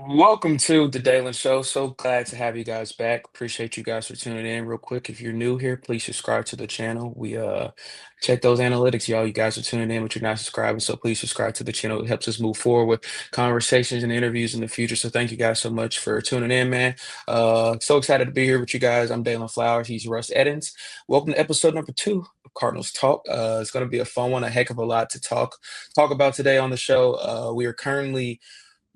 Welcome to the Dalen Show. So glad to have you guys back. Appreciate you guys for tuning in. Real quick, if you're new here, please subscribe to the channel. We check those analytics, y'all. You guys are tuning in, but you're not subscribing, so please subscribe to the channel. It helps us move forward with conversations and interviews in the future. So thank you guys so much for tuning in, man. So excited to be here with you guys. I'm Dalen Flowers. He's Russ Eddins. Welcome to episode number 2 of Cardinals Talk. It's going to be a fun one, a heck of a lot to talk about today on the show. We are currently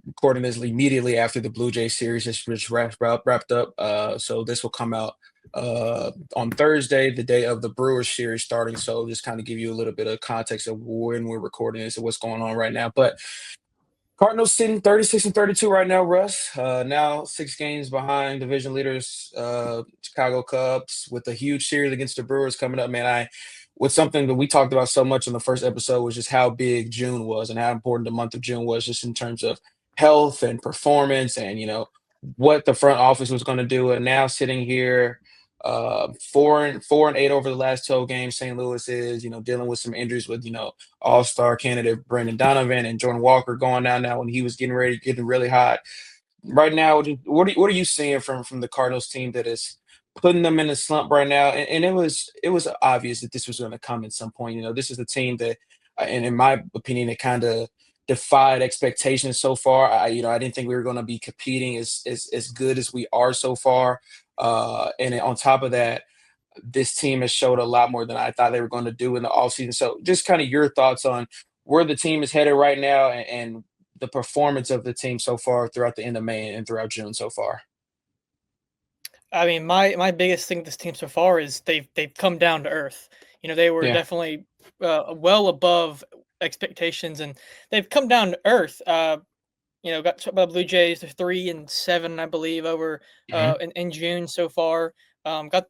recording this immediately after the Blue Jay series just wrapped up. So this will come out on Thursday, the day of the Brewers series starting. So just kind of give you a little bit of context of when we're recording this and what's going on right now. But Cardinals sitting 36-32 right now, Russ. Now 6 games behind division leaders, Chicago Cubs, with a huge series against the Brewers coming up. Man, with something that we talked about so much in the first episode was just how big June was and how important the month of June was, just in terms of health and performance and what the front office was going to do. And now sitting here, 4-8 over the last 12 games. St. Louis is dealing with some injuries with all-star candidate Brenden Donvoan and Jordan Walker going down now when he was getting really hot. Right now, what are you seeing from the Cardinals team that is putting them in a slump right now? And it was obvious that this was going to come at some point. This is the team that, and in my opinion, it kind of defied expectations so far. I didn't think we were going to be competing as good as we are so far. And on top of that, this team has showed a lot more than I thought they were going to do in the offseason. So just kind of your thoughts on where the team is headed right now and the performance of the team so far throughout the end of May and throughout June so far. I mean, my biggest thing with this team so far is they've come down to earth. They were Yeah. definitely well above expectations, and they've come down to earth. Got swept by the Blue Jays. They're 3-7, I believe, over Hmm. in June so far. Got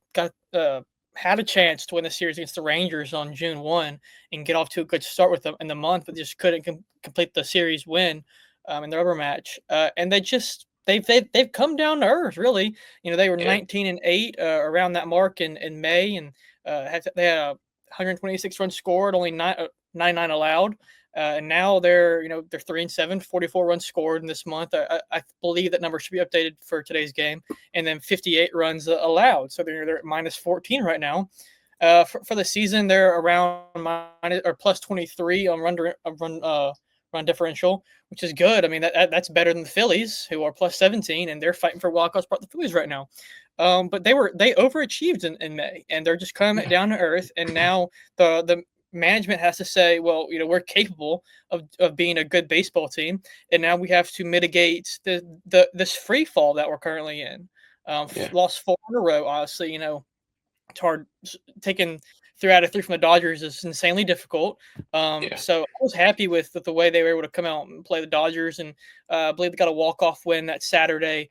had a chance to win the series against the Rangers on June 1 and get off to a good start with them in the month, but just couldn't complete the series win in the rubber match. And they've come down to earth, really. They were Yeah. 19-8 around that mark in May, and they had a 126 runs scored, only 99 allowed. And now they're 3-7, 44 runs scored in this month. I believe that number should be updated for today's game, and then 58 runs allowed. So they're at minus 14 right now. For the season, they're around minus or plus 23 on run differential, which is good. I mean that's better than the Phillies, who are plus 17, and they're fighting for wild card spot. The Phillies right now. But they overachieved in May, and they're just coming Yeah. down to earth. And now the management has to say, well, we're capable of being a good baseball team, and now we have to mitigate this free fall that we're currently in. Yeah. Lost 4 in a row. Honestly, it's hard. Taking 3 out of 3 from the Dodgers is insanely difficult. Yeah. So I was happy with the way they were able to come out and play the Dodgers, and I believe they got a walk-off win that Saturday.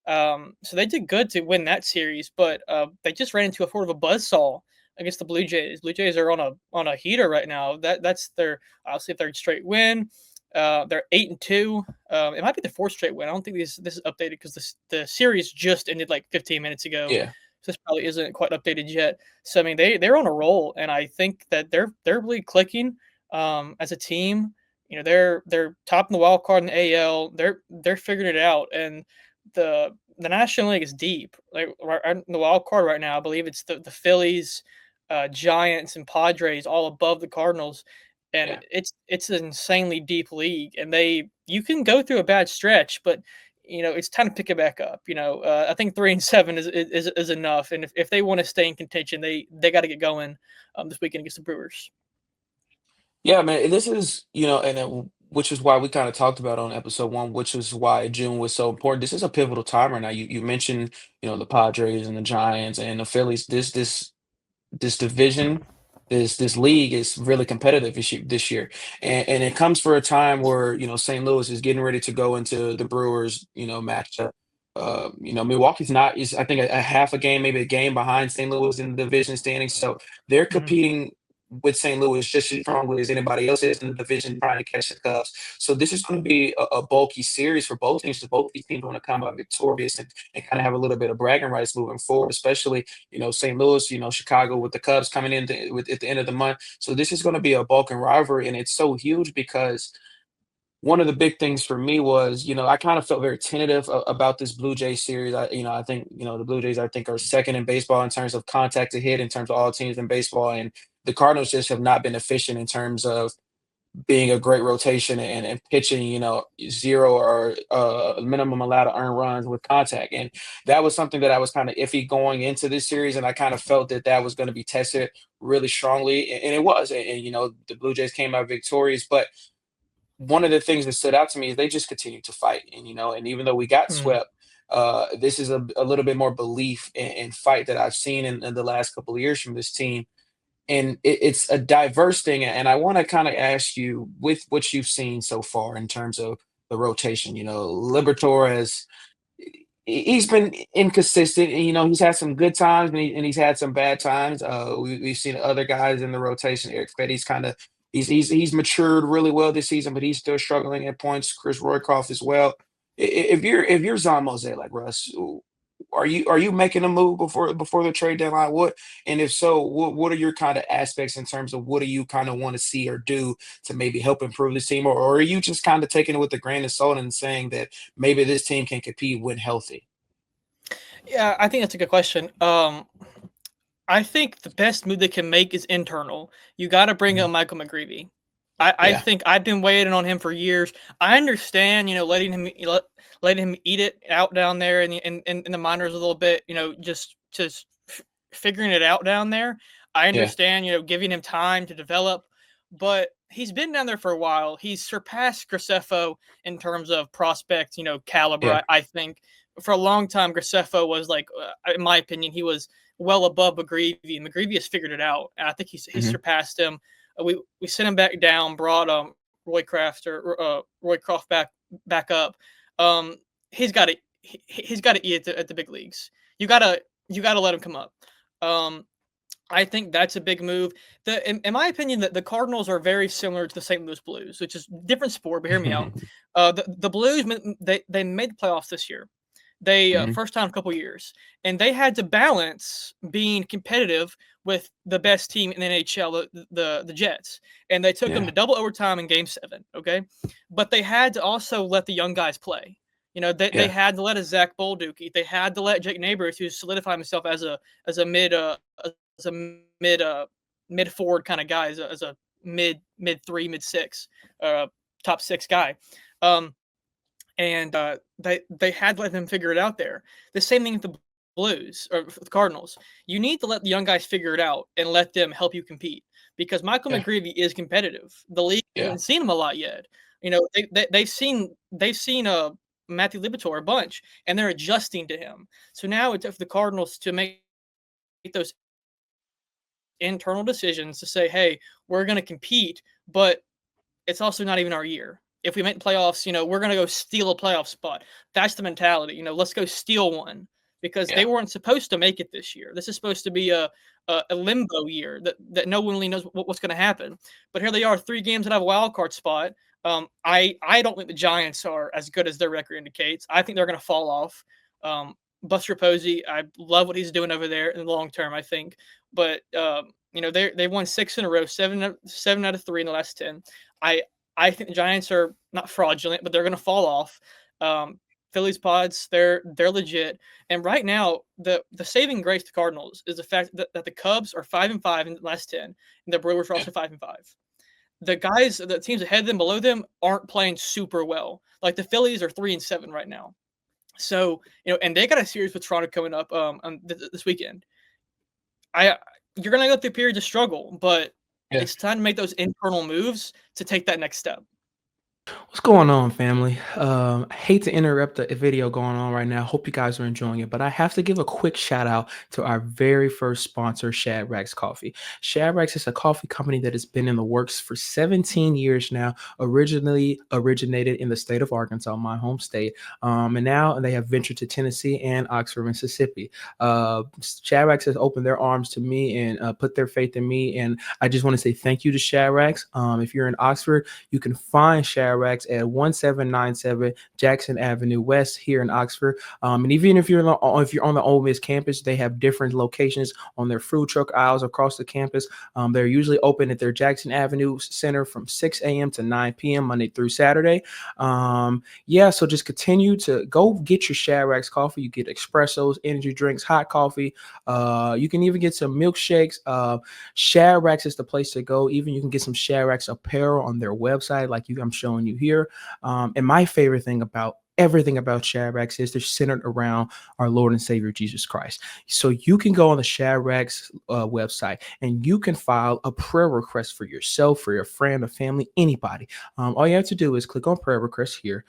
So they did good to win that series, but they just ran into a sort of a buzzsaw against the Blue Jays. Blue Jays are on a heater right now. That's their obviously third straight win. They're 8-2. It might be the 4th straight win. I don't think this is updated because the series just ended like 15 minutes ago. Yeah. So this probably isn't quite updated yet. So I mean they're on a roll, and I think that they're really clicking as a team. They're top in the wild card in the AL. They're figuring it out, and the National League is deep. Like right in the wild card right now, I believe it's the Phillies, Giants, and Padres all above the Cardinals, and Yeah. it's an insanely deep league. And you can go through a bad stretch, but it's time to pick it back up. I think 3-7 is enough, and if they want to stay in contention, they got to get going this weekend against the Brewers. Yeah, man. This is, which is why we kind of talked about on episode 1, which is why June was so important. This is a pivotal time right now. You mentioned, the Padres and the Giants and the Phillies. This division, this league is really competitive this year, and it comes for a time where St. Louis is getting ready to go into the Brewers matchup. Milwaukee's not is I think a half a game, maybe a game behind St. Louis in the division standings, so they're Mhm. competing with St. Louis just as strongly as anybody else is in the division trying to catch the Cubs. So this is going to be a bulky series for both teams. Both these teams want to come out victorious and kind of have a little bit of bragging rights moving forward, especially, St. Louis, Chicago with the Cubs coming in at the end of the month. So this is going to be a Balkan rivalry, and it's so huge because one of the big things for me was, I kind of felt very tentative about this Blue Jays series. I think, the Blue Jays, I think, are second in baseball in terms of contact to hit, in terms of all teams in baseball. And the Cardinals just have not been efficient in terms of being a great rotation and pitching, zero or minimum allowed to earn runs with contact. And that was something that I was kind of iffy going into this series. And I kind of felt that that was going to be tested really strongly. And it was. And, the Blue Jays came out victorious. But one of the things that stood out to me is they just continued to fight. And even though we got Mm. swept, this is a little bit more belief and fight that I've seen in the last couple of years from this team. And it's a diverse thing. And I want to kind of ask you, with what you've seen so far in terms of the rotation, Libertor has he's been inconsistent. And, he's had some good times and he's had some bad times. We've seen other guys in the rotation. Eric Fetty's kind of he's matured really well this season, but he's still struggling at points. Chris Roycroft as well. If you're Zon Mose like Russ, are you making a move before the trade deadline? And if so, what are your kind of aspects in terms of what do you kind of want to see or do to maybe help improve this team, or are you just kind of taking it with a grain of salt and saying that maybe this team can compete when healthy? Yeah, I think that's a good question. I think the best move they can make is internal. You got to bring Mhm. up Michael McGreevy. I Yeah, think I've been waiting on him for years. I understand, letting him eat it out down there in the minors a little bit. Just figuring it out down there. I yeah, understand, giving him time to develop, but he's been down there for a while. He's surpassed Graceffo in terms of prospect, caliber. yeah. I think for a long time, Graceffo was like, in my opinion, he was well above McGreevy. McGreevy has figured it out, and I think he's Hmm. surpassed him. We sent him back down, brought Roy Croft back up. Um, he's got to eat at the big leagues. You gotta let him come up. Um, I think that's a big move. In my opinion, the Cardinals are very similar to the St. Louis Blues, which is different sport. But hear me out. The Blues they made the playoffs this year. They Hmm. first time in a couple years, and they had to balance being competitive with the best team in the NHL, the Jets, and they took them Yeah, to double overtime in Game 7. Okay, but they had to also let the young guys play. They yeah, had to let a Zach Bolduc eat. They had to let Jake Neighbors, who solidified himself as a as a mid forward kind of guy, as a mid three, mid six, top six guy. Um, and they had to let them figure it out there. The same thing with the Blues or the Cardinals. You need to let the young guys figure it out and let them help you compete because Michael yeah, McGreevy is competitive. The league yeah. hasn't seen him a lot yet. They've seen Matthew Liberatore a bunch, and they're adjusting to him. So now it's up for the Cardinals to make those internal decisions to say, hey, we're going to compete, but it's also not even our year. If we make playoffs, we're going to go steal a playoff spot. That's the mentality. Let's go steal one because they Yeah. weren't supposed to make it this year. This is supposed to be a limbo year that no one really knows what's going to happen. But here they are, 3 games that have a wild card spot. I don't think the Giants are as good as their record indicates. I think they're going to fall off. Buster Posey, I love what he's doing over there in the long term. I think, but they've won 6 in a row, seven out of 3 in the last 10. I I think the Giants are not fraudulent, but they're going to fall off. Phillies pods, they're legit. And right now, the saving grace to Cardinals is the fact that the Cubs are 5-5 in the last 10, and the Brewers are Yeah. also 5-5. The teams ahead of them, below them, aren't playing super well. Like the Phillies are 3-7 right now. So and they got a series with Toronto coming up this weekend. I You're gonna go through periods of struggle, but Yeah. it's time to make those internal moves to take that next step. What's going on, family? I hate to interrupt the video going on right now. Hope you guys are enjoying it, but I have to give a quick shout out to our very first sponsor, Shadrack's Coffee. Shadrack's is a coffee company that has been in the works for 17 years now. Originally originated in the state of Arkansas, my home state, and now they have ventured to Tennessee and Oxford, Mississippi. Shadrack's has opened their arms to me and put their faith in me, and I just want to say thank you to Shadrack's. If you're in Oxford, you can find Shadrack's at 1797 Jackson Avenue West here in Oxford. And even if you're on the Ole Miss campus, they have different locations on their food truck aisles across the campus. They're usually open at their Jackson Avenue Center from 6 a.m. to 9 p.m. Monday through Saturday. Yeah, so just continue to go get your Shadrack's coffee. You get espressos, energy drinks, hot coffee. You can even get some milkshakes. Shadrack's is the place to go. Even you can get some Shadrack's apparel on their website, like I'm showing you here. And my favorite thing about everything about Shadrack's is they're centered around our Lord and Savior Jesus Christ. So you can go on the Shadrack's website and you can file a prayer request for yourself, for your friend, or family, anybody. All you have to do is click on prayer request here,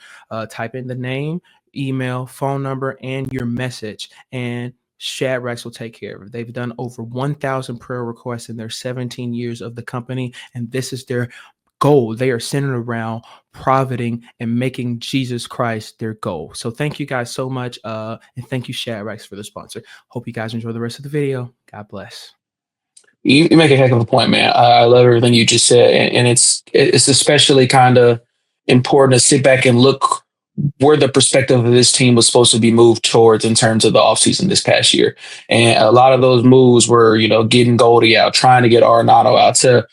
type in the name, email, phone number, and your message, and Shadrack's will take care of it. They've done over 1,000 prayer requests in their 17 years of the company, and this is their goal. They are centered around profiting and making Jesus Christ their goal. So thank you guys so much, and thank you Shadrack's for the sponsor. Hope you guys enjoy the rest of the video. God bless. You make a heck of a point, man. I love everything you just said, and it's especially kind of important to sit back and look where the perspective of this team was supposed to be moved towards in terms of the offseason this past year. And a lot of those moves were, getting Goldie out, trying to get Arenado out to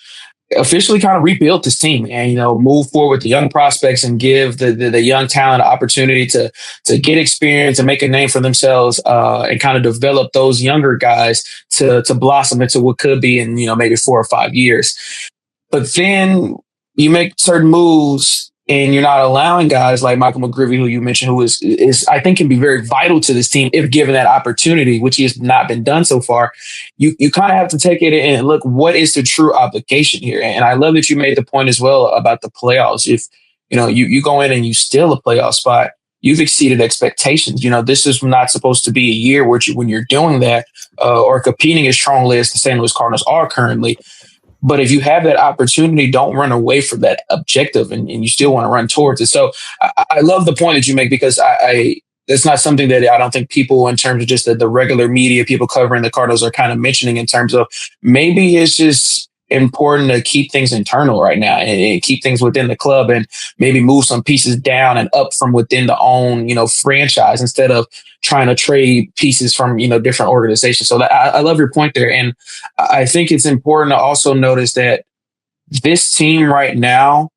officially kind of rebuild this team and move forward with the young prospects and give the young talent an opportunity to get experience and make a name for themselves, and kind of develop those younger guys to blossom into what could be in maybe 4 or 5 years. But then you make certain moves and you're not allowing guys like Michael McGreevy, who you mentioned, who is I think can be very vital to this team if given that opportunity, which has not been done so far. You kind of have to take it and look, what is the true obligation here? And I love that you made the point as well about the playoffs. If you go in and you steal a playoff spot, you've exceeded expectations. This is not supposed to be a year when you're doing that, or competing as strongly as the St. Louis Cardinals are currently. But if you have that opportunity, don't run away from that objective, and you still want to run towards it. So I love the point that you make, because I it's not something that I don't think people, in terms of just the regular media, people covering the Cardinals, are kind of mentioning, in terms of maybe it's just important to keep things internal right now and keep things within the club, and maybe move some pieces down and up from within the own, franchise, instead of trying to trade pieces from, different organizations. So I love your point there. And I think it's important to also notice that this team right now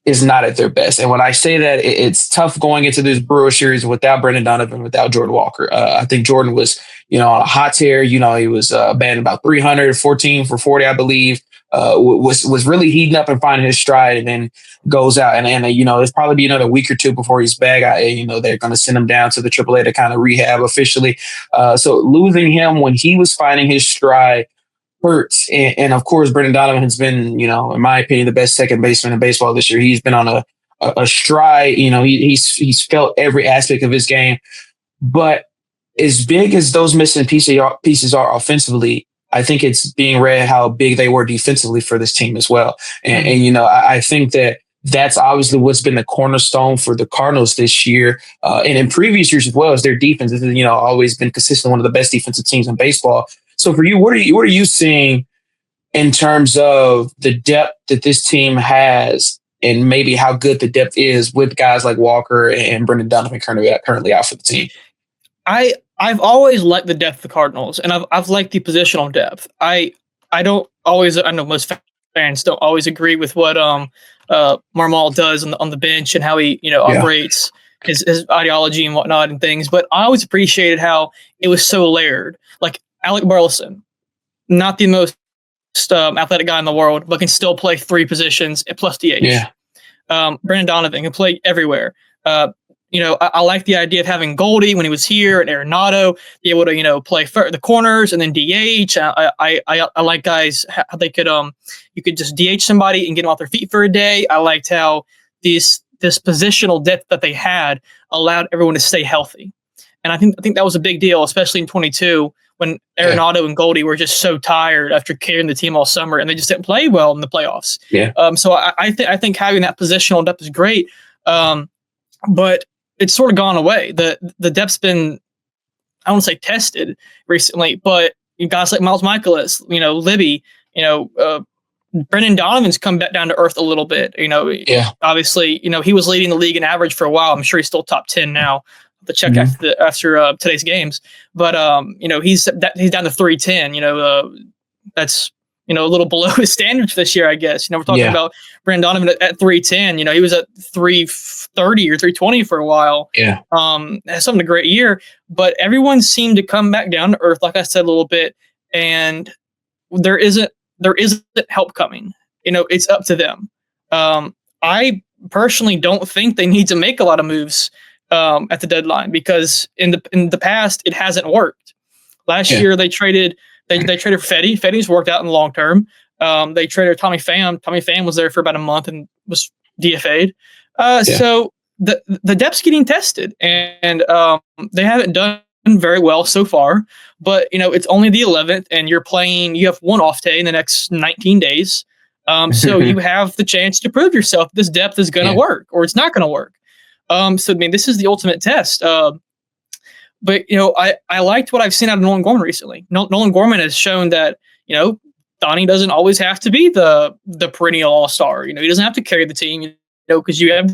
is not at their best. And when I say that, it's tough going into this Brewers series without Brenden Donovan, without Jordan Walker. I think Jordan was, on a hot tear. He was batting about 300, 14 for 40, I believe. Was really heating up and finding his stride, and then goes out. And it's probably be another week or two before he's back. They're going to send him down to the AAA to kind of rehab officially. So losing him when he was finding his stride hurts. And of course, Brenden Donovan has been, in my opinion, the best second baseman in baseball this year. He's been on a stride. He's felt every aspect of his game. But as big as those missing pieces are offensively, I think it's being read how big they were defensively for this team as well. And I think that's obviously what's been the cornerstone for the Cardinals this year, and in previous years as well, as their defense is, always been consistent, one of the best defensive teams in baseball. So for you, what are you seeing in terms of the depth that this team has, and maybe how good the depth is with guys like Walker and Brenden Donovan currently out for the team? I've always liked the depth of the Cardinals, and I've liked the positional depth. I don't always, I know most fans don't always agree with what Marmol does on the bench and how he operates his ideology and whatnot and things. But I always appreciated how it was so layered. Like Alec Burleson, not the most athletic guy in the world, but can still play three positions plus DH. Yeah. Brenden Donovan can play everywhere. I like the idea of having Goldie when he was here and Arenado be able to, play the corners and then DH. I like guys how they could you could just DH somebody and get them off their feet for a day. I liked how this positional depth that they had allowed everyone to stay healthy, and I think that was a big deal, especially in 22 when Yeah. Arenado and Goldie were just so tired after carrying the team all summer and they just didn't play well in the playoffs. Yeah. So I think having that positional depth is great, but it's sort of gone away. The depth's been, I don't want to say tested recently, but guys like Miles Michaelis, Libby, Brendan Donovan's come back down to earth a little bit. Yeah. Obviously, he was leading the league in average for a while. I'm sure he's still top 10 now. The check after today's games, but he's down to 310. That's a little below his standards for this year, I guess. We're talking about Brenden Donovan at 310. He was at 330 or 320 for a while. Yeah. Had something a great year, but everyone seemed to come back down to earth, like I said a little bit, and there isn't help coming. It's up to them. I personally don't think they need to make a lot of moves at the deadline because in the past it hasn't worked. Last year they traded Fetty. Fetty's worked out in the long term. They traded Tommy Pham. Tommy Pham was there for about a month and was DFA'd. So the depth's getting tested, and they haven't done very well so far. But it's only the 11th, and you have one off day in the next 19 days. So you have the chance to prove yourself. This depth is going to work, or it's not going to work. So this is the ultimate test. But I liked what I've seen out of Nolan Gorman recently. Nolan Gorman has shown that Donnie doesn't always have to be the perennial all-star. He doesn't have to carry the team. Because you have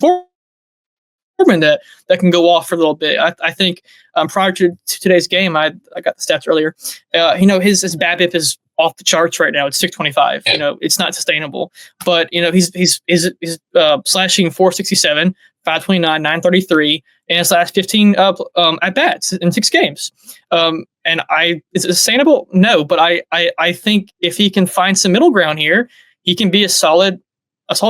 Foreman that can go off for a little bit. I think prior to today's game, I got the stats earlier. His BABIP is off the charts right now. It's 625. It's not sustainable. But he's slashing 467, 529, 933, and his last 15 at bats in 6 games. And is it sustainable? No, but I think if he can find some middle ground here, he can be a solid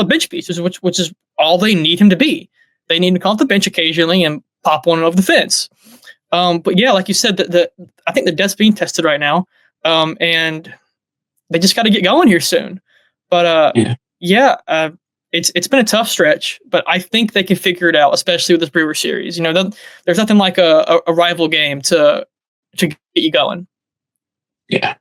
bench piece, which is all they need him to be. They need him to come off the bench occasionally and pop one over the fence. But yeah, like you said, I think the depth's being tested right now, and they just got to get going here soon. But it's been a tough stretch, but I think they can figure it out, especially with this Brewer series. There's nothing like a rival game to get you going. Yeah.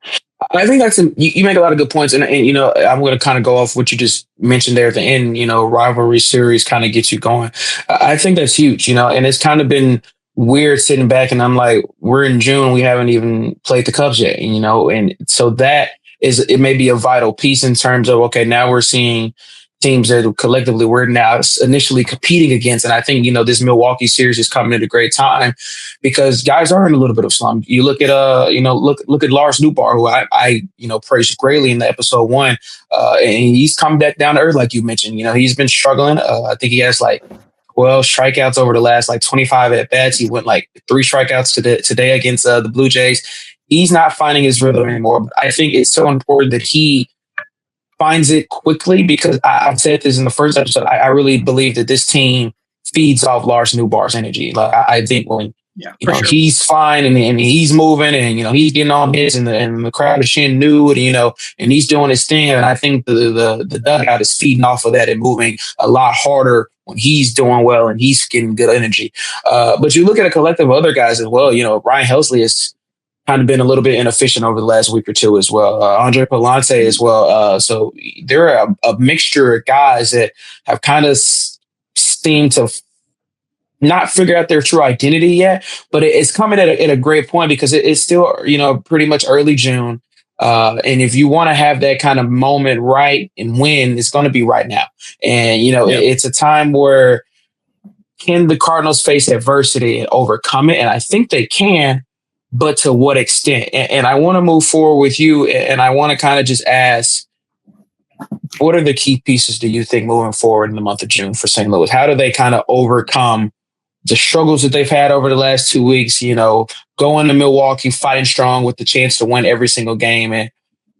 I think you make a lot of good points. And I'm going to kind of go off what you just mentioned there at the end, rivalry series kind of gets you going. I think that's huge, and it's kind of been weird sitting back and I'm like, we're in June. We haven't even played the Cubs yet, and so it may be a vital piece in terms of, okay, now we're seeing teams that collectively we're now initially competing against. And I think, this Milwaukee series is coming at a great time because guys are in a little bit of slump. You look at, look at Lars Nootbaar, who I praised greatly in the episode 1. And he's come back down to earth, like you mentioned. He's been struggling. I think he has 12 strikeouts over the last 25 at bats. He went 3 strikeouts today against the Blue Jays. He's not finding his rhythm anymore. But I think it's so important that he finds it quickly because I've said this in the first episode. I really believe that this team feeds off Lars Nootbaar's energy. I think when he's fine and he's moving and he's getting on his and the crowd is cheering nude and he's doing his thing. And I think the dugout is feeding off of that and moving a lot harder when he's doing well and he's getting good energy. But you look at a collective of other guys as well. Ryan Helsley is kind of been a little bit inefficient over the last week or two as well. Andre Palante as well. So there are a mixture of guys that have kind of seemed to not figure out their true identity yet, but it's coming at a great point because it's still, pretty much early June. And if you want to have that kind of moment right and win, it's going to be right now. And, it's a time where can the Cardinals face adversity and overcome it? And I think they can. But to what extent? And I want to move forward with you, and I want to kind of just ask, what are the key pieces do you think moving forward in the month of June for St. Louis? How do they kind of overcome the struggles that they've had over the last 2 weeks, going to Milwaukee, fighting strong with the chance to win every single game, and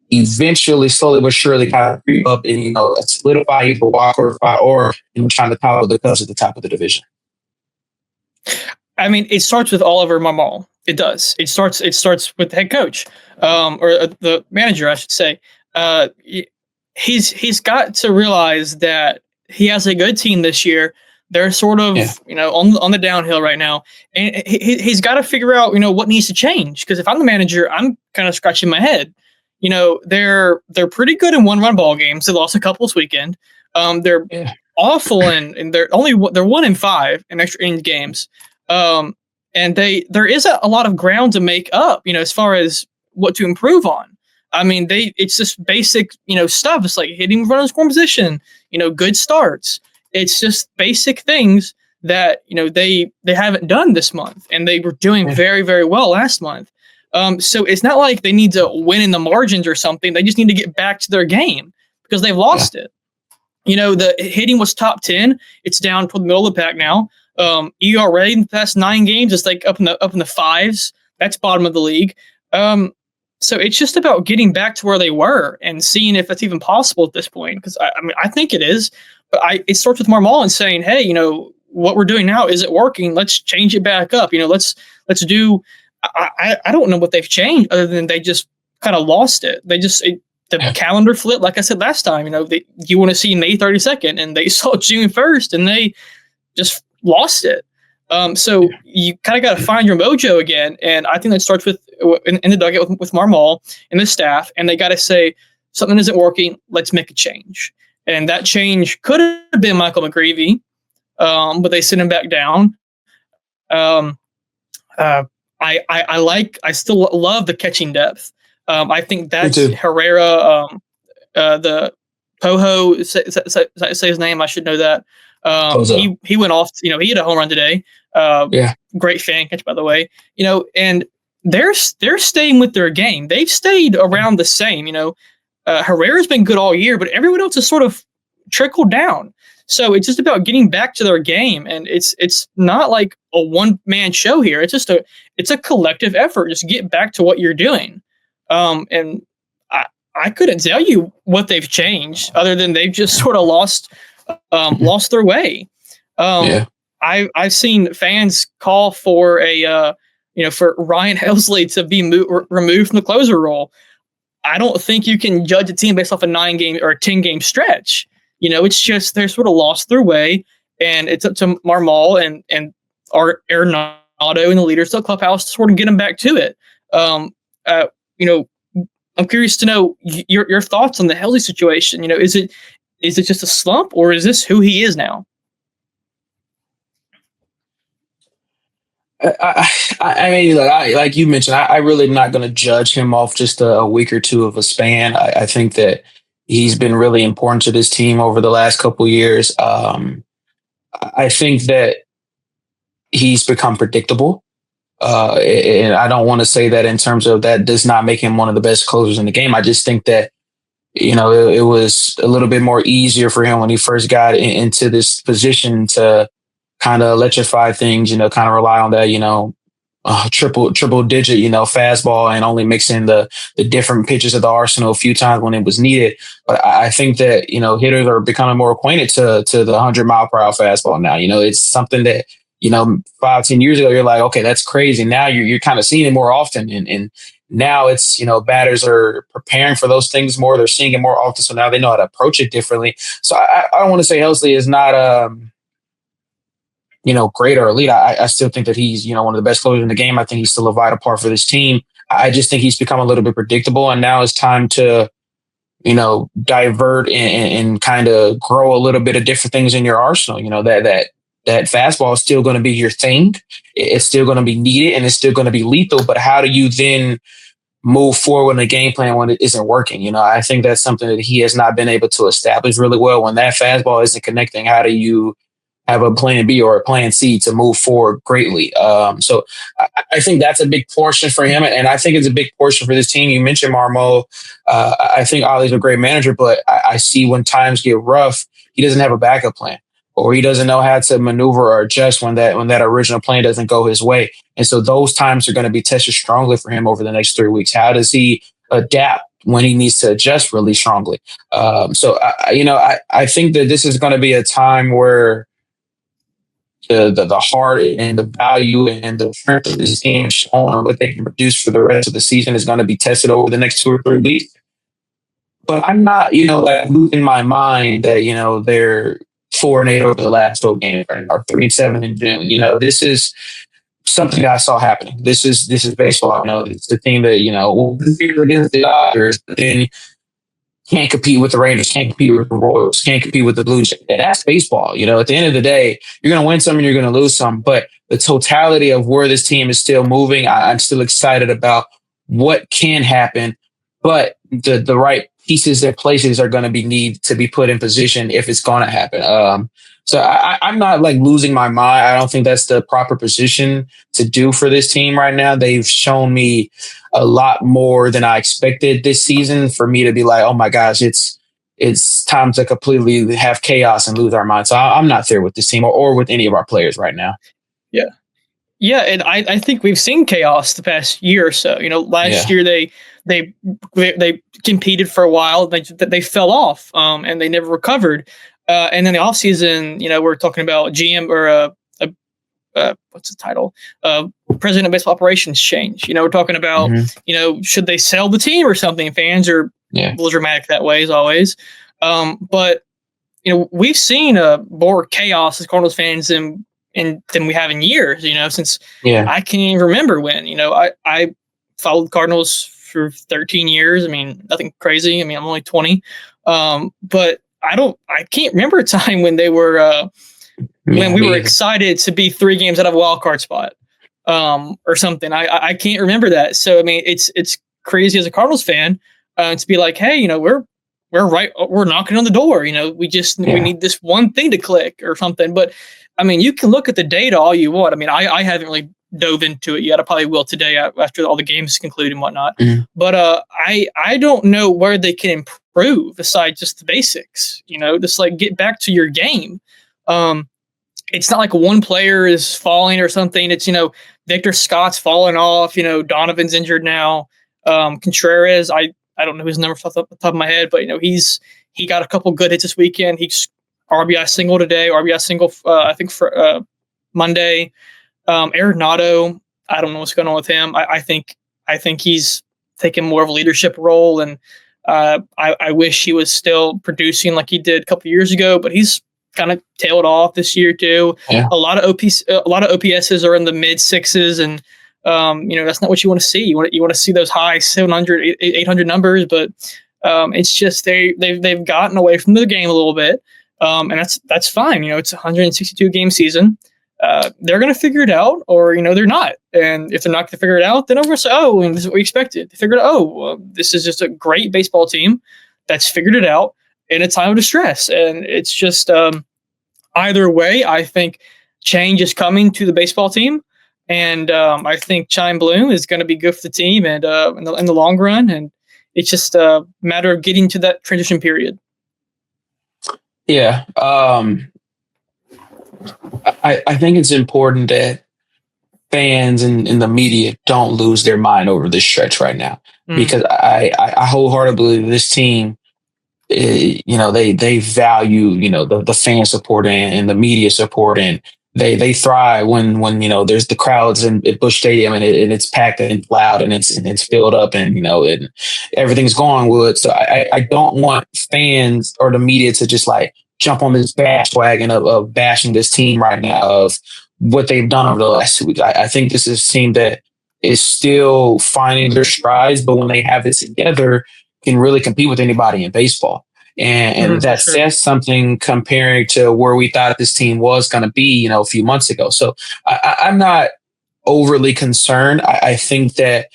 eventually, slowly but surely, kind of creep up and, solidify either walk or trying to follow the Cubs at the top of the division? I mean, it starts with Oliver Marmol. It does. It starts with the head coach, or the manager, I should say. Uh, he's got to realize that he has a good team this year. They're sort Yeah, of on the downhill right now, and he's got to figure out what needs to change. Because if I'm the manager, I'm kind of scratching my head. They're pretty good in one run ball games. They lost a couple this weekend. They're yeah, awful and they're 1-5 in extra innings games. Um, and there is a lot of ground to make up, as far as what to improve on. I mean, it's just basic, stuff. It's like hitting run in scoring position, good starts. It's just basic things that they haven't done this month, and they were doing yeah, very very well last month. So it's not like they need to win in the margins or something. They just need to get back to their game because they've yeah. lost it. The hitting was top 10. It's down toward the middle of the pack now. ERA in the past 9 games is like up in the fives. That's bottom of the league. So it's just about getting back to where they were and seeing if it's even possible at this point. Because I mean, I think it is, but it starts with Marmol and saying, hey, what we're doing now isn't working. Let's change it back up. Let's do. I don't know what they've changed other than they just kind of lost it. The calendar flipped, like I said last time. You want to see May 32nd, and they saw June 1st, and they just lost it. So you kind of got to find your mojo again, and I think that starts with in the dugout with Marmol and the staff, and they got to say something isn't working. Let's make a change, and that change could have been Michael McGreevy, but they sent him back down. Um, I still love the catching depth. I think Me that's too. Herrera, the Poho, say his name. I should know that. Bozo. He went off. He had a home run today. Yeah, Great fan catch, by the way. And they're staying with their game. They've stayed around the same. Herrera's been good all year, but everyone else has sort of trickled down. So it's just about getting back to their game, and it's not like a one man show here. It's a collective effort. Just get back to what you're doing. And I couldn't tell you what they've changed other than they've just sort of lost their way. yeah. I've seen fans call for for Ryan Helsley to be removed from the closer role. I don't think you can judge a team based off a 9-game or a 10-game stretch. It's just they're sort of lost their way, and it's up to Marmol and our Arenado and the leaders of the clubhouse to sort of get them back to it. I'm curious to know your thoughts on the Helsley situation. Is it just a slump, or is this who he is now? I mean, like you mentioned, I really am not going to judge him off just a week or two of a span. I think that he's been really important to this team over the last couple of years. I think that he's become predictable. And I don't want to say that in terms of that does not make him one of the best closers in the game. I just think that, it was a little bit more easier for him when he first got into this position to kind of electrify things, kind of rely on that, triple digit, fastball and only mix in the different pitches of the arsenal a few times when it was needed. But I think that, hitters are becoming more acquainted to the 100-mile-per-hour fastball now. It's something that, 5-10 years ago, you're like, okay, that's crazy. Now you're kind of seeing it more often. And now it's, batters are preparing for those things more. They're seeing it more often. So now they know how to approach it differently. So I don't want to say Helsley is not, great or elite. I still think that he's, one of the best closers in the game. I think he's still a vital part for this team. I just think he's become a little bit predictable. And now it's time to, divert and kind of grow a little bit of different things in your arsenal. That fastball is still going to be your thing. It's still going to be needed and it's still going to be lethal. But how do you then move forward in a game plan when it isn't working? I think that's something that he has not been able to establish really well. When that fastball isn't connecting, how do you have a plan B or a plan C to move forward greatly? So I think that's a big portion for him. And I think it's a big portion for this team. You mentioned Marmol. I think Ollie's a great manager, but I see when times get rough, he doesn't have a backup plan, or he doesn't know how to maneuver or adjust when that original plan doesn't go his way. And so those times are going to be tested strongly for him over the next 3 weeks. How does he adapt when he needs to adjust really strongly? So I think that this is going to be a time where the heart and the value and the strength of this team shown on what they can produce for the rest of the season is going to be tested over the next 2 or 3 weeks. But I'm not, like losing my mind that, they're 4-8 over the last 12 games or 3-7 in June. This is something that I saw happening. This is baseball. It's the team that, against the Dodgers, then can't compete with the Rangers, can't compete with the Royals, can't compete with the Blue Jays. That's baseball. At the end of the day, you're going to win some and you're going to lose some. But the totality of where this team is still moving, I'm still excited about what can happen. But the right pieces and places are going to need to be put in position if it's going to happen. So I'm not like losing my mind. I don't think that's the proper position to do for this team right now. They've shown me a lot more than I expected this season for me to be like, oh my gosh, it's time to completely have chaos and lose our mind. So I'm not there with this team or with any of our players right now. Yeah. Yeah, and I think we've seen chaos the past year or so. Last year they competed for a while, they fell off, and they never recovered. And then the offseason, we're talking about GM or what's the title? President of Baseball Operations change. We're talking about, should they sell the team or something? Fans are a little dramatic that way as always. But we've seen more chaos as Cardinals fans than we have in years, since I can't even remember when. I followed Cardinals for 13 years. I mean, nothing crazy. I mean, I'm only 20. But I can't remember a time when they were when we were excited to be 3 games out of a wild card spot, or something. I can't remember that. So I mean, it's crazy as a Cardinals fan to be like, hey, we're knocking on the door. We need this one thing to click or something. But I mean, you can look at the data all you want. I mean, I haven't really dove into it yet. I probably will today after all the games conclude and whatnot. Mm-hmm. But I don't know where they can improve besides just the basics. Just like get back to your game. It's not like one player is falling or something. It's Victor Scott's falling off. Donovan's injured now. Contreras, I don't know his number off the top of my head, but he got a couple good hits this weekend. He's RBI single today, RBI single I think for Monday. Arenado, I don't know what's going on with him. I think he's taking more of a leadership role, and I wish he was still producing like he did a couple years ago, but he's kind of tailed off this year too. Yeah. A lot of OPSs are in the mid 6s, and that's not what you want to see. You want to see those high 700, 800 numbers, but it's just they've gotten away from the game a little bit. And that's fine. It's a 162 game season. They're going to figure it out, or they're not. And if they're not going to figure it out, then I'm going to say, oh, this is what we expected. They figured out, this is just a great baseball team that's figured it out in a time of distress. And it's just either way, I think change is coming to the baseball team, and I think Chime Bloom is going to be good for the team and in the long run. And it's just a matter of getting to that transition period. Yeah. I think it's important that fans and the media don't lose their mind over this stretch right now, because I wholeheartedly believe this team, they value, the fan support and the media support, and they thrive when there's the crowds at Busch Stadium and it's packed and loud and it's filled up and and everything's going good. So I don't want fans or the media to just like jump on this bash wagon of bashing this team right now of what they've done over the last 2 weeks. I think this is a team that is still finding their strides, but when they have it together, can really compete with anybody in baseball. And that says something comparing to where we thought this team was going to be, a few months ago. So I'm not overly concerned. I think that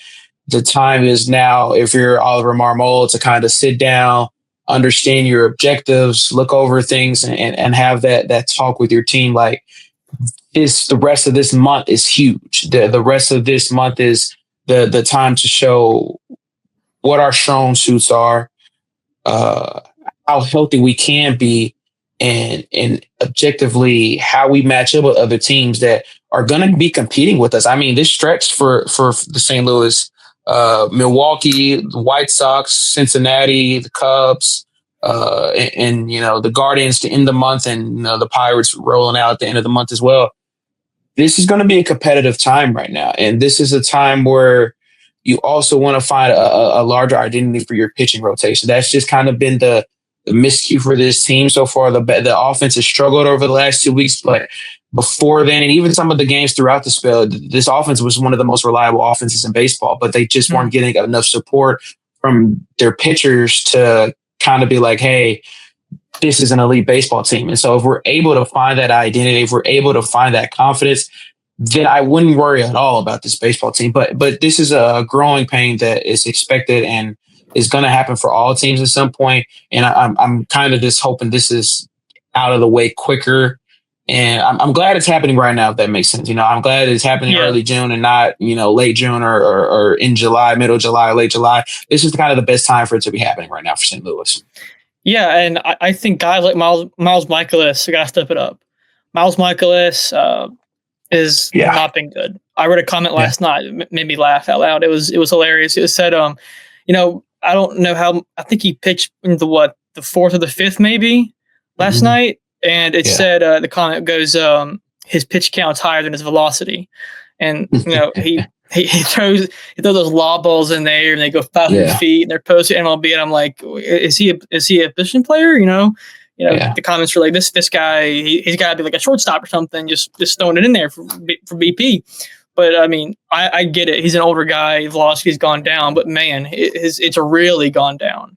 the time is now, if you're Oliver Marmol, to kind of sit down, understand your objectives, look over things, and have that talk with your team. Like, the rest of this month is huge. The rest of this month is the time to show what our strong suits are, how healthy we can be, and objectively how we match up with other teams that are going to be competing with us. I mean, this stretch for the St. Louis, Milwaukee, the White Sox, Cincinnati, the Cubs, and the Guardians to end the month, and the Pirates rolling out at the end of the month as well. this is going to be a competitive time right now. And this is a time where you also want to find a larger identity for your pitching rotation. That's just kind of been the miscue for this team so far. The offense has struggled over the last 2 weeks, but before then, and even some of the games throughout the spell, this offense was one of the most reliable offenses in baseball, but they just weren't getting enough support from their pitchers to kind of be like, hey, this is an elite baseball team. And so if we're able to find that identity, if we're able to find that confidence, then I wouldn't worry at all about this baseball team. But this is a growing pain that is expected and is going to happen for all teams at some point. And I'm kind of just hoping this is out of the way quicker. And I'm glad it's happening right now, if that makes sense. I'm glad it's happening early June and not, late June or in July, middle July, late July. This is kind of the best time for it to be happening right now for St. Louis. Yeah, and I think guys like Miles Mikolas got to step it up. Miles Mikolas is not been good. I read a comment last night that made me laugh out loud. It was hilarious. It said, I don't know how. I think he pitched in the fourth or the fifth maybe last night, and it said the comment goes, his pitch count's higher than his velocity, and he throws those lob balls in there and they go 500 feet and they're posted MLB, and I'm like, is he a position player? The comments were like, this guy, he's got to be like a shortstop or something, just throwing it in there for BP. But I mean, I get it. He's an older guy. Velocity's gone down, but man, it's really gone down.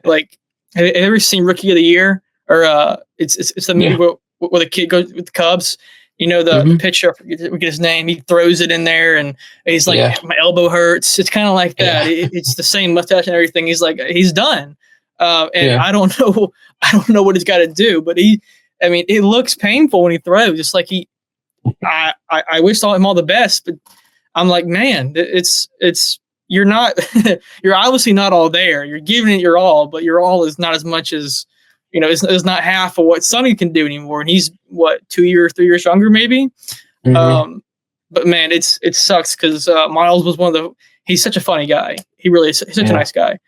Like, have you ever seen Rookie of the Year? Or it's the movie where the kid goes with the Cubs. The pitcher, we get his name. He throws it in there, and he's like, "My elbow hurts." It's kind of like that. It's the same mustache and everything. He's like, he's done. I don't know what he's got to do, but it looks painful when he throws. Just like I wish him all the best, but I'm like, man, it's you're not, you're obviously not all there. You're giving it your all, but your all is not as much as. It's not half of what Sonny can do anymore. And he's 3 years younger, maybe. But man, it sucks because Miles was he's such a funny guy. He really is. He's such a nice guy.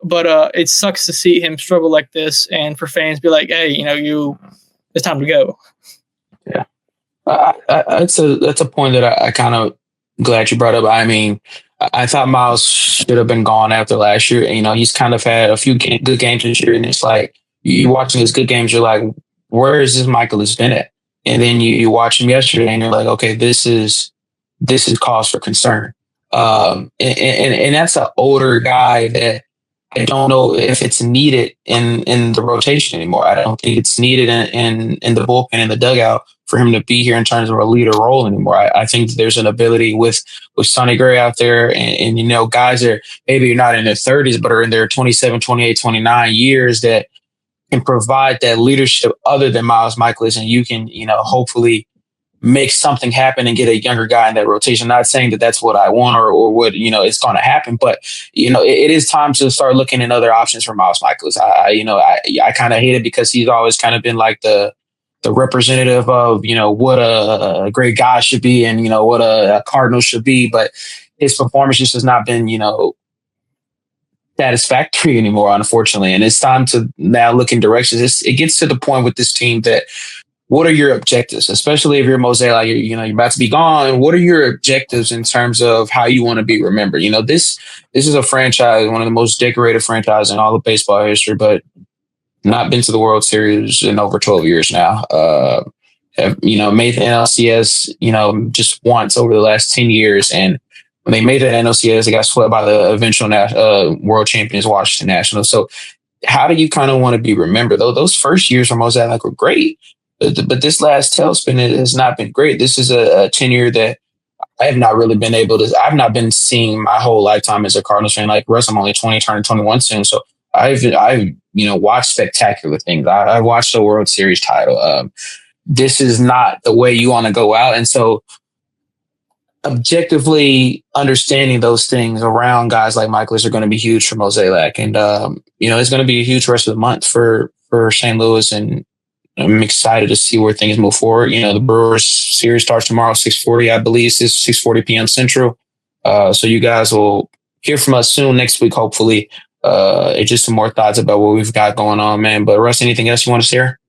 But it sucks to see him struggle like this, and for fans be like, hey, it's time to go. Yeah. That's a point that I kind of glad you brought up. I mean, I thought Miles should have been gone after last year. He's kind of had a few good games this year, and it's like, you watching his good games, you're like, where is this Mikolas been at? And then you watch him yesterday, and you're like, okay, this is cause for concern. And that's an older guy that I don't know if it's needed in the rotation anymore. I don't think it's needed in the bullpen, in the dugout, for him to be here in terms of a leader role anymore. I think that there's an ability with Sonny Gray out there, and guys that maybe you're not in their 30s, but are in their 27, 28, 29 years that can provide that leadership other than Miles Mikolas, and you can, hopefully make something happen and get a younger guy in that rotation. Not saying that that's what I want or what, it's going to happen, but, it is time to start looking at other options for Miles Mikolas. I kind of hate it because he's always kind of been like the representative of, what a great guy should be and, what a Cardinal should be, but his performance just has not been, satisfactory anymore, unfortunately. And it's time to now look in directions. It gets to the point with this team that, what are your objectives, especially if you're Mosaic, you're about to be gone. What are your objectives in terms of how you want to be remembered? This is a franchise, one of the most decorated franchises in all of baseball history, but not been to the World Series in over 12 years now. Made the NLCS, just once over the last 10 years. And when they made that NLCS, they got swept by the eventual world champions, Washington Nationals. So how do you kind of want to be remembered? Though those first years for Mosaic were great, but this last tailspin has not been great. This is a tenure that I have not really been I've not been seeing my whole lifetime as a Cardinals fan. Like Russ, I'm only 20, turning 21 soon. So I've watched spectacular things. I watched the World Series title. This is not the way you want to go out. And so objectively understanding those things around guys like Mikolas are going to be huge for Mosaic. And, it's going to be a huge rest of the month for St. Louis. And I'm excited to see where things move forward. The Brewers series starts tomorrow, 6:40, I believe. It's 6:40 p.m. Central. So you guys will hear from us soon next week, hopefully. It's just some more thoughts about what we've got going on, man. But Russ, anything else you want to share?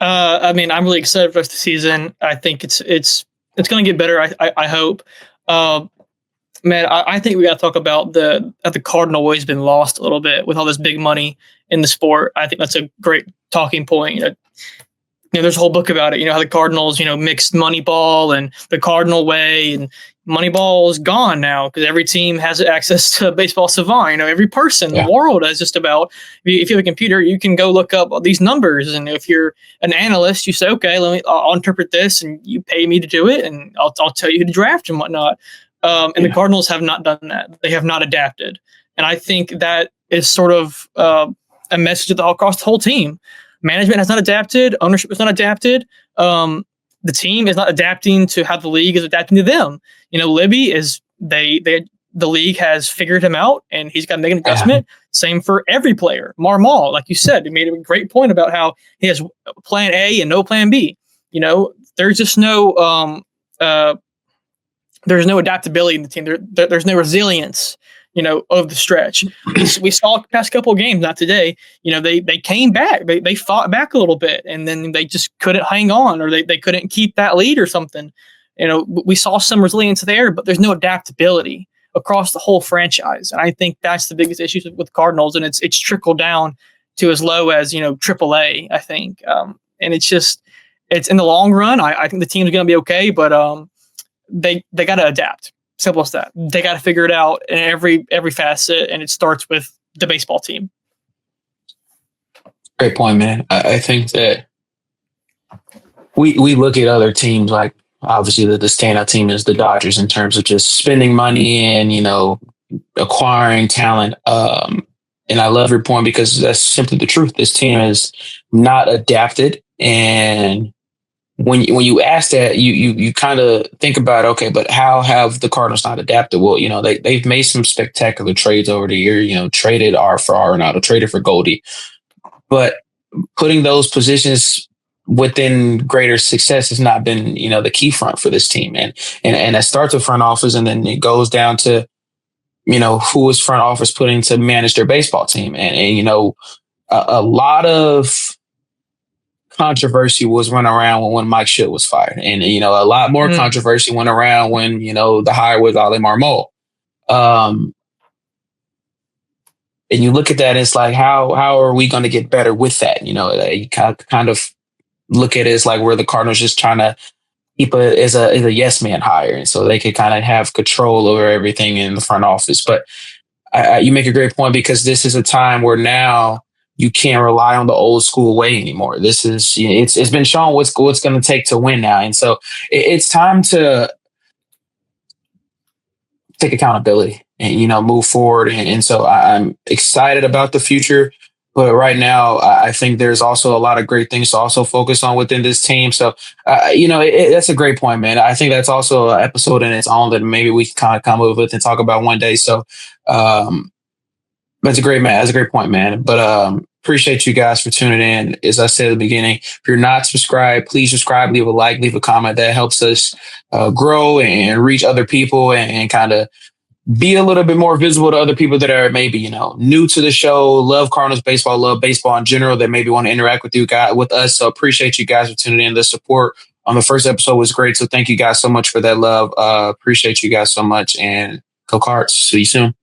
I mean, I'm really excited for the rest of the season. I think it's going to get better. I hope. Uh, Man, I think we got to talk about the Cardinal way's been lost a little bit with all this big money in the sport. I think that's a great talking point. There's a whole book about it. How the Cardinals, mixed Moneyball and the Cardinal way, and Moneyball is gone now because every team has access to Baseball Savant. Every person in the world has just about. If you have a computer, you can go look up these numbers, and if you're an analyst, you say, okay, I'll interpret this, and you pay me to do it, and I'll tell you who to draft and whatnot. And the Cardinals have not done that. They have not adapted, and I think that is sort of a message across the whole team. Management has not adapted. Ownership has not adapted. The team is not adapting to how the league is adapting to them. Libby is the league has figured him out, and he's got to make an adjustment. Same for every player. Marmol, like you said, he made a great point about how he has plan A and no plan B. There's just no there's no adaptability in the team. There's no resilience. Of the stretch. We saw the past couple of games, not today. They came back. They fought back a little bit, and then they just couldn't hang on, or they couldn't keep that lead or something. We saw some resilience there, but there's no adaptability across the whole franchise. And I think that's the biggest issue with Cardinals, and it's trickled down to as low as AAA. I think, and it's in the long run. I think the team's going to be okay, but they got to adapt. Simple as that. They got to figure it out in every facet, and it starts with the baseball team. Great point, man. I think that we look at other teams like obviously the standout team is the Dodgers in terms of just spending money and acquiring talent. And I love your point because that's simply the truth. This team has not adapted, and when you ask that, you kind of think about, okay, but how have the Cardinals not adapted? Well, they've made some spectacular trades over the year. Traded R for Arenado, traded for Goldie, but putting those positions within greater success has not been the key front for this team, and that starts with front office, and then it goes down to who is front office putting to manage their baseball team, and a lot of controversy was run around when Mike Schitt was fired. And, a lot more controversy went around when, the hire was Ale Marmol. And you look at that, it's like, how are we going to get better with that? You kind of look at it as like where the Cardinals just trying to keep as a yes man hire. And so they could kind of have control over everything in the front office. But you make a great point because this is a time where now you can't rely on the old school way anymore. This is, it's been shown what's going to take to win now. And so it's time to take accountability and, move forward. And so I'm excited about the future. But right now, I think there's also a lot of great things to also focus on within this team. So, that's a great point, man. I think that's also an episode in its own that maybe we can kind of come up with and talk about one day. So, that's a great point, man. But appreciate you guys for tuning in. As I said at the beginning, if you're not subscribed, please subscribe, leave a like, leave a comment. That helps us grow and reach other people and kind of be a little bit more visible to other people that are maybe, new to the show, love Cardinals baseball, love baseball in general, that maybe want to interact with us. So appreciate you guys for tuning in. The support on the first episode was great. So thank you guys so much for that love. Appreciate you guys so much, and go Cards. See you soon.